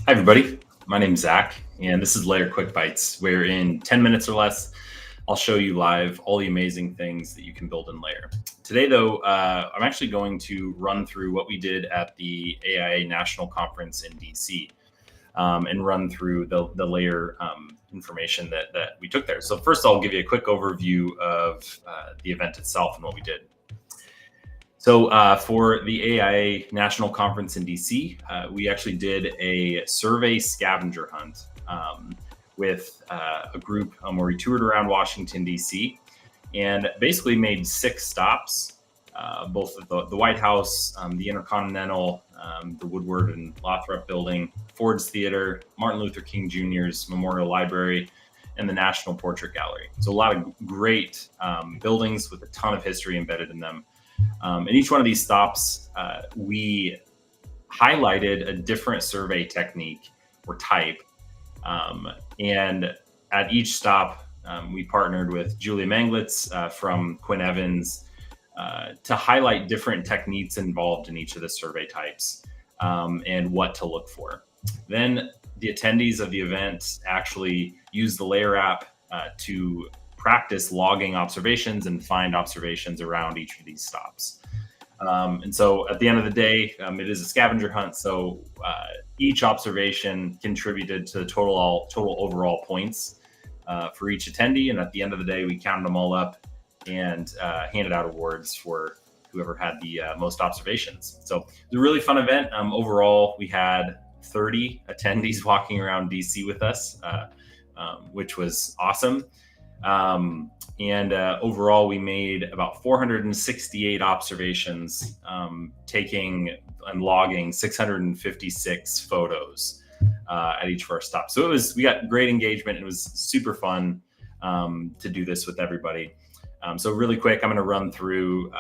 Hi, everybody. My name's Zach, and this is Layer Quick Bytes, where in 10 minutes or less, I'll show you live all the amazing things that you can build in Layer. Today, though, I'm actually going to run through what we did at the AIA National Conference in DC and run through the Layer information that we took there. So first, I'll give you a quick overview of the event itself and what we did. So for the AIA National Conference in DC, we actually did a survey scavenger hunt with a group where we toured around Washington, DC, and basically made 6 stops, both at the White House, the Intercontinental, the Woodward and Lothrop Building, Ford's Theater, Martin Luther King Jr.'s Memorial Library, and the National Portrait Gallery. So a lot of great buildings with a ton of history embedded in them. In each one of these stops, we highlighted a different survey technique or type. And at each stop, we partnered with Julia Mathias Manglitz from Quinn Evans to highlight different techniques involved in each of the survey types and what to look for. Then the attendees of the event actually used the Layer app to practice logging observations and find observations around each of these stops. And so at the end of the day, it is a scavenger hunt. So each observation contributed to the total overall points for each attendee. And at the end of the day, we counted them all up and handed out awards for whoever had the most observations. So it was a really fun event. Overall, we had 30 attendees walking around DC with us, which was awesome. And overall, we made about 468 observations, taking and logging 656 photos at each of our stops. So we got great engagement. It was super fun to do this with everybody. So really quick, I'm going to run through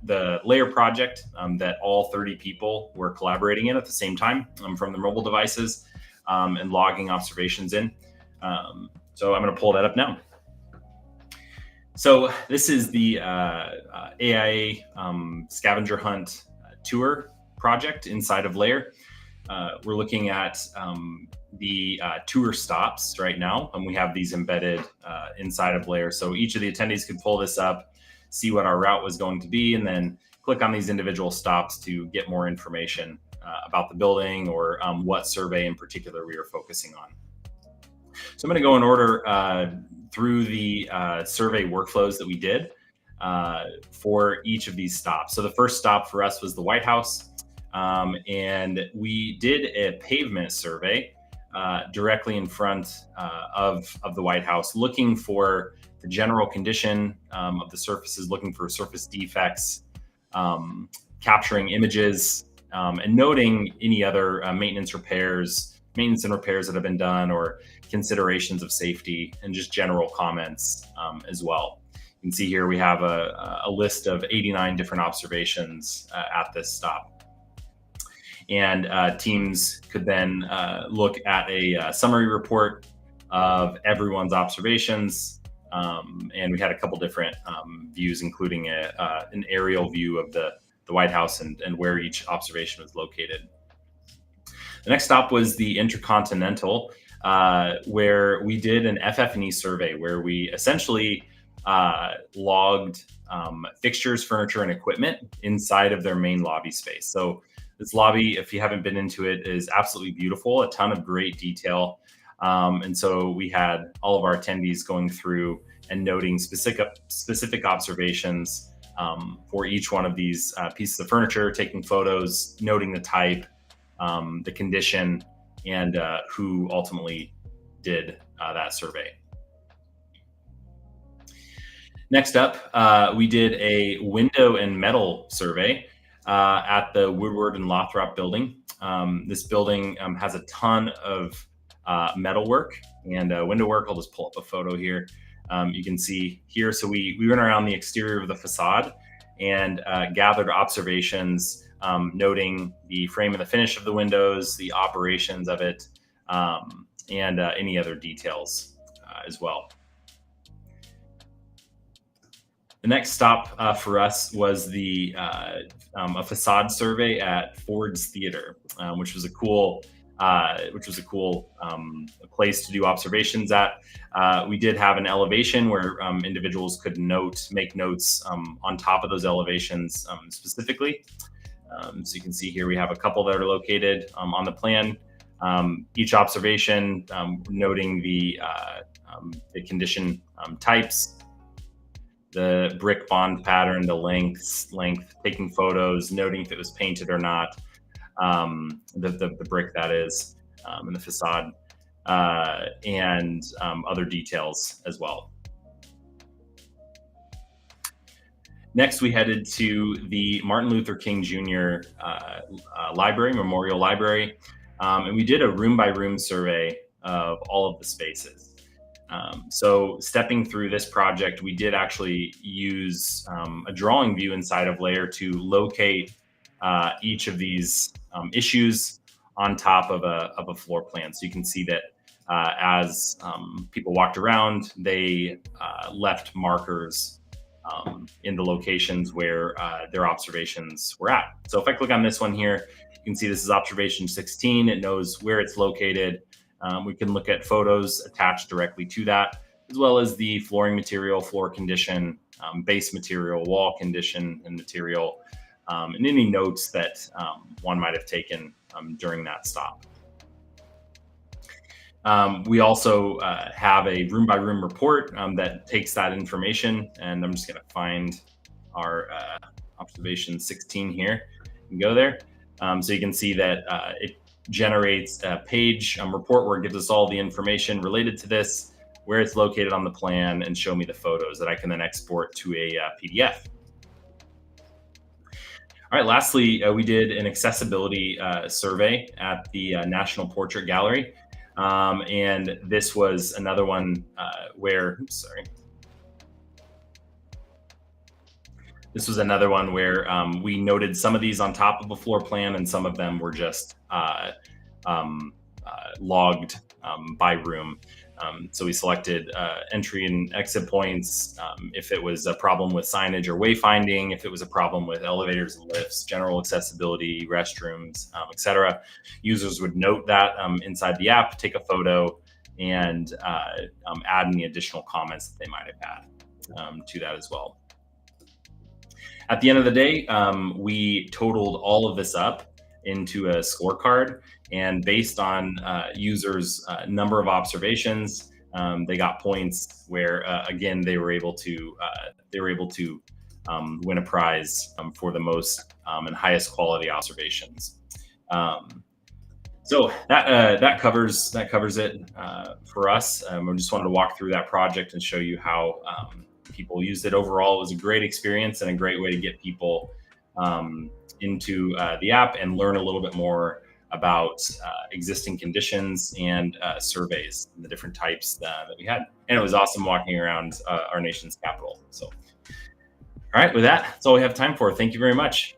the Layer project that all 30 people were collaborating in at the same time from their mobile devices and logging observations in. So I'm going to pull that up now. So this is the AIA scavenger hunt tour project inside of Layer. We're looking at the tour stops right now, and we have these embedded inside of Layer. So each of the attendees could pull this up, see what our route was going to be, and then click on these individual stops to get more information about the building or what survey in particular we are focusing on. So I'm going to go in order through the survey workflows that we did for each of these stops. So the first stop for us was the White House, and we did a pavement survey directly in front of the White House, looking for the general condition of the surfaces, looking for surface defects, capturing images, and noting any other maintenance and repairs that have been done, or considerations of safety, and just general comments as well. You can see here we have a list of 89 different observations at this stop. And teams could then look at a summary report of everyone's observations. And we had a couple different views, including an aerial view of the White House and where each observation was located. The next stop was the Intercontinental, where we did an FF&E survey, where we essentially logged fixtures, furniture, and equipment inside of their main lobby space. So This lobby, if you haven't been into it, is absolutely beautiful, a ton of great detail. And so we had all of our attendees going through and noting specific observations for each one of these pieces of furniture, taking photos, noting the type, the condition, and who ultimately did that survey. Next up, we did a window and metal survey at the Woodward and Lothrop building. This building has a ton of metal work and window work. I'll just pull up a photo here. You can see here. So we went around the exterior of the facade and gathered observations, noting the frame and the finish of the windows, the operations of it, and any other details as well. The next stop for us was a facade survey at Ford's Theater, which was a cool place to do observations at. We did have an elevation where individuals could make notes on top of those elevations specifically. So you can see here we have a couple that are located on the plan. Each observation noting the condition types, the brick bond pattern, the length, taking photos, noting if it was painted or not, the brick that is, in the facade, and other details as well. Next, we headed to the Martin Luther King Jr. Memorial Library, and we did a room-by-room survey of all of the spaces. So stepping through this project, we did actually use a drawing view inside of Layer to locate each of these issues on top of a floor plan. So you can see that as people walked around, they left markers in the locations where their observations were at. So if I click on this one here, you can see this is observation 16. It knows where it's located. We can look at photos attached directly to that, as well as the flooring material, floor condition, base material, wall condition and material, and any notes that one might have taken during that stop. We also have a room-by-room report that takes that information, and I'm just going to find our observation 16 here and go there. So you can see that it generates a page report where it gives us all the information related to this, where it's located on the plan, and show me the photos that I can then export to a PDF. All right, lastly, we did an accessibility survey at the National Portrait Gallery. And this was another one where we noted some of these on top of a floor plan, and some of them were just logged by room. So we selected entry and exit points, if it was a problem with signage or wayfinding, if it was a problem with elevators and lifts, general accessibility, restrooms, etc. Users would note that inside the app, take a photo, and add any additional comments that they might have had to that as well. At the end of the day, we totaled all of this up into a scorecard, and based on users' number of observations, they got points where again they were able to win a prize for the most and highest quality observations. So that covers it for us. I just wanted to walk through that project and show you how people used it. Overall, it was a great experience and a great way to get people into the app and learn a little bit more about existing conditions and surveys and the different types that we had. And it was awesome walking around our nation's capital. So, all right, with that, that's all we have time for. Thank you very much.